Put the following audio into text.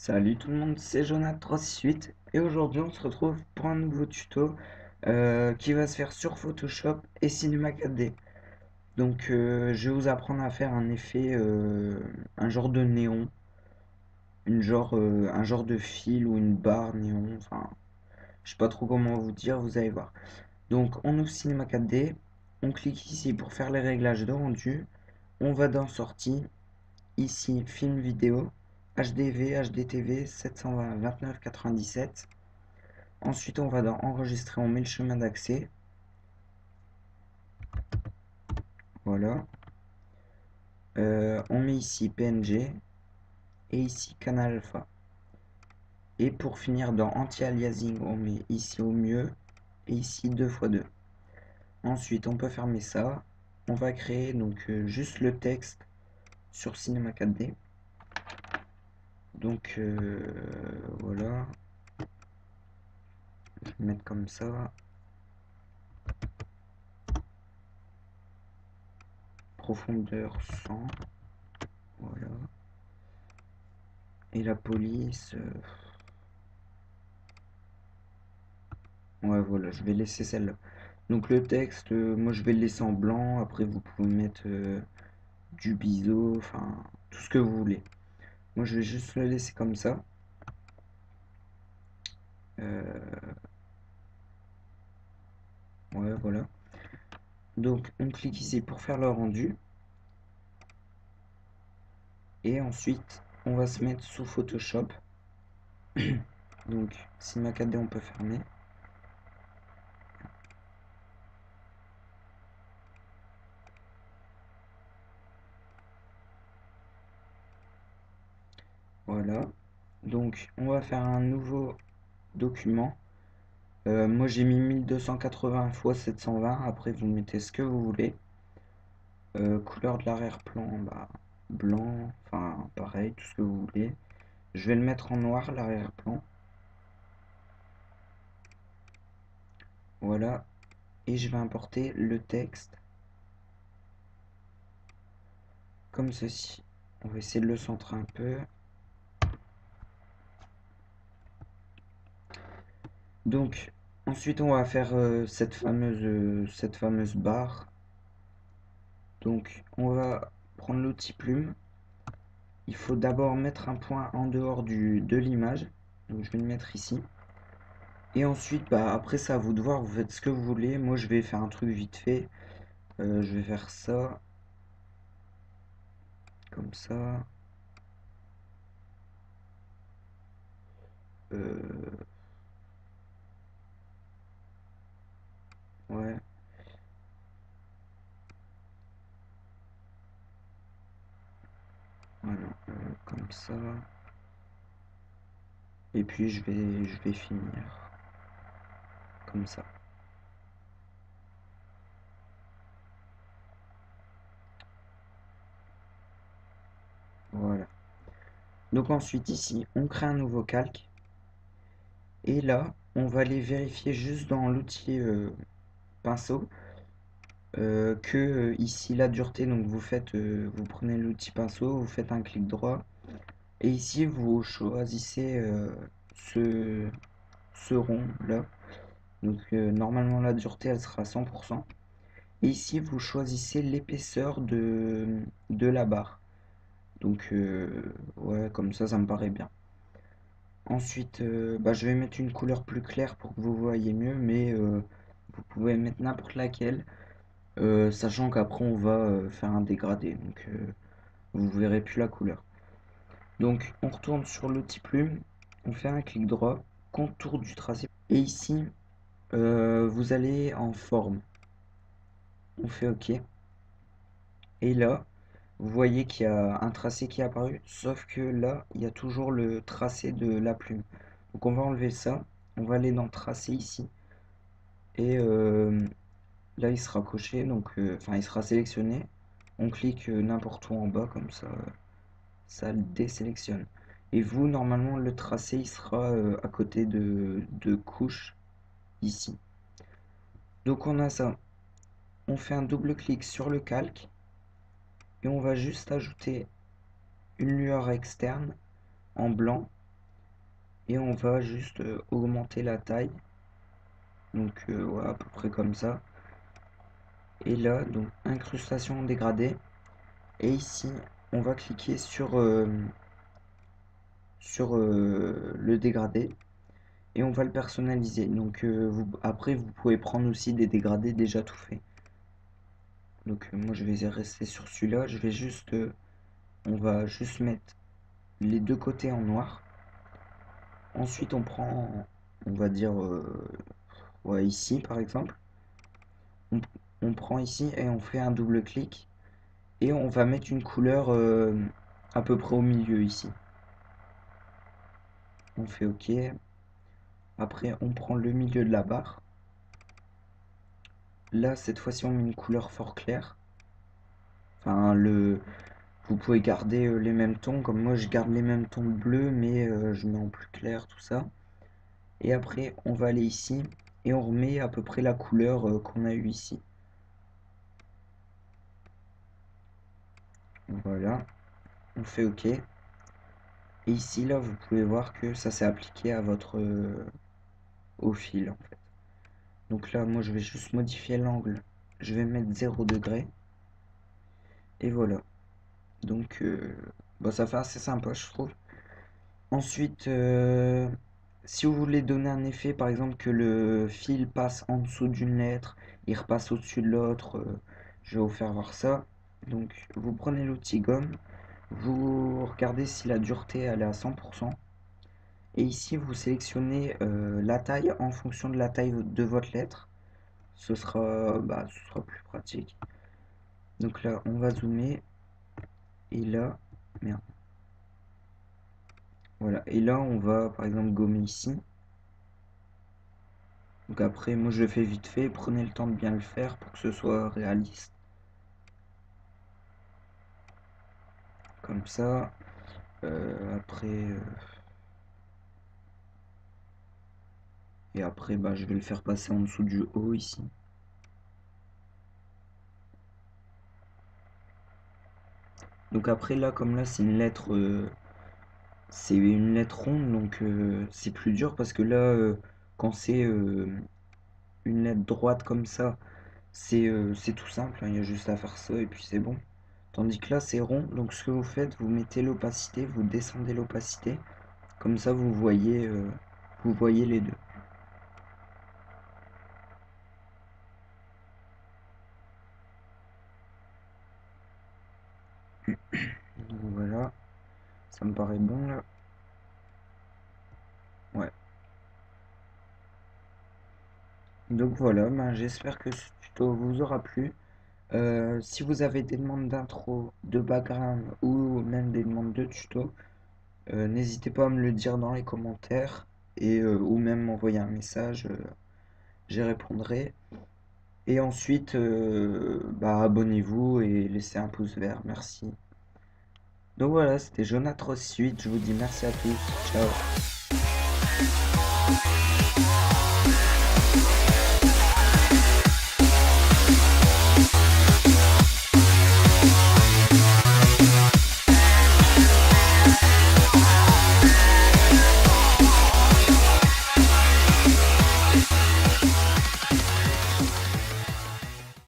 Salut tout le monde, c'est Jonathan368 et aujourd'hui on se retrouve pour un nouveau tuto qui va se faire sur Photoshop et Cinema 4D. Donc je vais vous apprendre à faire un effet, un genre de néon, un genre de fil ou une barre néon, enfin je sais pas trop comment vous dire, vous allez voir. Donc on ouvre Cinema 4D, on clique ici pour faire les réglages de rendu, on va dans sortie, ici film vidéo, HDV, HDTV 720 29 97. Ensuite, on va dans enregistrer, on met le chemin d'accès. Voilà. On met ici PNG et ici Canal Alpha. Et pour finir, dans anti-aliasing, on met ici au mieux et ici 2x2. Ensuite, on peut fermer ça. On va créer donc juste le texte sur Cinema 4D. Donc voilà. Je vais mettre comme ça. Profondeur 100. Voilà. Et la police. Ouais, voilà, je vais laisser celle-là. Donc le texte, moi je vais le laisser en blanc. Après, vous pouvez mettre du biseau, enfin tout ce que vous voulez. Moi, je vais juste le laisser comme ça. Ouais, voilà. Donc on clique ici pour faire le rendu. Et ensuite, on va se mettre sous Photoshop. Donc, Cinema 4D, on peut fermer. Voilà. Donc, on va faire un nouveau document. Moi, j'ai mis 1280 x 720. Après, vous mettez ce que vous voulez. Couleur de l'arrière-plan, bah, blanc, enfin, pareil, tout ce que vous voulez. Je vais le mettre en noir, l'arrière-plan. Voilà. Et je vais importer le texte comme ceci. On va essayer de le centrer un peu. Donc, ensuite, on va faire cette fameuse barre. Donc, on va prendre l'outil plume. Il faut d'abord mettre un point en dehors de l'image. Donc, je vais le mettre ici. Et ensuite, bah, après, c'est à vous de voir. Vous faites ce que vous voulez. Moi, je vais faire un truc vite fait. Je vais faire ça. Comme ça. Ouais. Voilà. Comme ça. Et puis, je vais finir. Comme ça. Voilà. Donc ensuite ici, on crée un nouveau calque. Et là, on va aller vérifier juste dans l'outil pinceau que ici la dureté, donc vous prenez l'outil pinceau, vous faites un clic droit. Et ici, vous choisissez ce rond là. Donc normalement la dureté, elle sera 100%. Et ici, vous choisissez l'épaisseur de la barre. Donc ouais, comme ça me paraît bien. Ensuite, bah, je vais mettre une couleur plus claire pour que vous voyez mieux, mais vous pouvez mettre n'importe laquelle, sachant qu'après on va faire un dégradé, donc vous verrez plus la couleur. Donc on retourne sur l'outil plume, on fait un clic droit, contour du tracé, et ici vous allez en forme, on fait OK, et là vous voyez qu'il y a un tracé qui est apparu, sauf que là il y a toujours le tracé de la plume. Donc on va enlever ça, on va aller dans tracé ici. Et là, il sera coché, donc enfin, il sera sélectionné. On clique n'importe où en bas, comme ça le désélectionne. Et vous, normalement, le tracé, il sera à côté de couche, ici. Donc on a ça. On fait un double clic sur le calque. Et on va juste ajouter une lueur externe en blanc. et on va juste augmenter la taille. Donc voilà, à peu près comme ça. Et là, donc incrustation dégradée. Et ici, on va cliquer sur le dégradé et on va le personnaliser. Donc après, vous pouvez prendre aussi des dégradés déjà tout faits. Donc moi, je vais rester sur celui-là. On va juste mettre les deux côtés en noir. Ensuite, on va dire, ouais, ici par exemple. On, on prend ici et on fait un double clic et on va mettre une couleur à peu près au milieu ici. On fait OK. Après, on prend le milieu de la barre. Là, cette fois-ci, on met une couleur fort claire. Enfin, vous pouvez garder les mêmes tons. Comme moi, je garde les mêmes tons de bleu, mais je mets en plus clair, tout ça. Et après, on va aller ici et on remet à peu près la couleur qu'on a eu ici. Voilà. On fait OK. Et ici, là, vous pouvez voir que ça s'est appliqué à au fil, en fait. Donc là, moi, je vais juste modifier l'angle. Je vais mettre 0 degré. Et voilà. Donc, bah, ça fait assez sympa, je trouve. Ensuite, si vous voulez donner un effet, par exemple, que le fil passe en dessous d'une lettre, il repasse au-dessus de l'autre, je vais vous faire voir ça. Donc, vous prenez l'outil gomme, vous regardez si la dureté elle est à 100%. Et ici, vous sélectionnez la taille en fonction de la taille de votre lettre. Ce sera plus pratique. Donc là, on va zoomer. Et là, merde. Voilà. Et là, on va, par exemple, gommer ici. Donc après, moi, je le fais vite fait. Prenez le temps de bien le faire pour que ce soit réaliste. Comme ça. Après... Et après, bah, je vais le faire passer en dessous du haut ici. Donc après, là, comme là, c'est une lettre ronde, donc c'est plus dur parce que là, quand c'est une lettre droite comme ça, c'est tout simple, hein, il y a juste à faire ça et puis c'est bon. Tandis que là, c'est rond, donc ce que vous faites, vous mettez l'opacité, vous descendez l'opacité, comme ça vous voyez les deux. Donc voilà, ça me paraît bon là. Ouais. Donc voilà, ben, j'espère que ce tuto vous aura plu. Si vous avez des demandes d'intro, de background ou même des demandes de tuto, n'hésitez pas à me le dire dans les commentaires et ou même m'envoyer un message, j'y répondrai. Et ensuite, bah, abonnez-vous et laissez un pouce vert, merci. Donc voilà, c'était Jonathan 8, je vous dis merci à tous, ciao.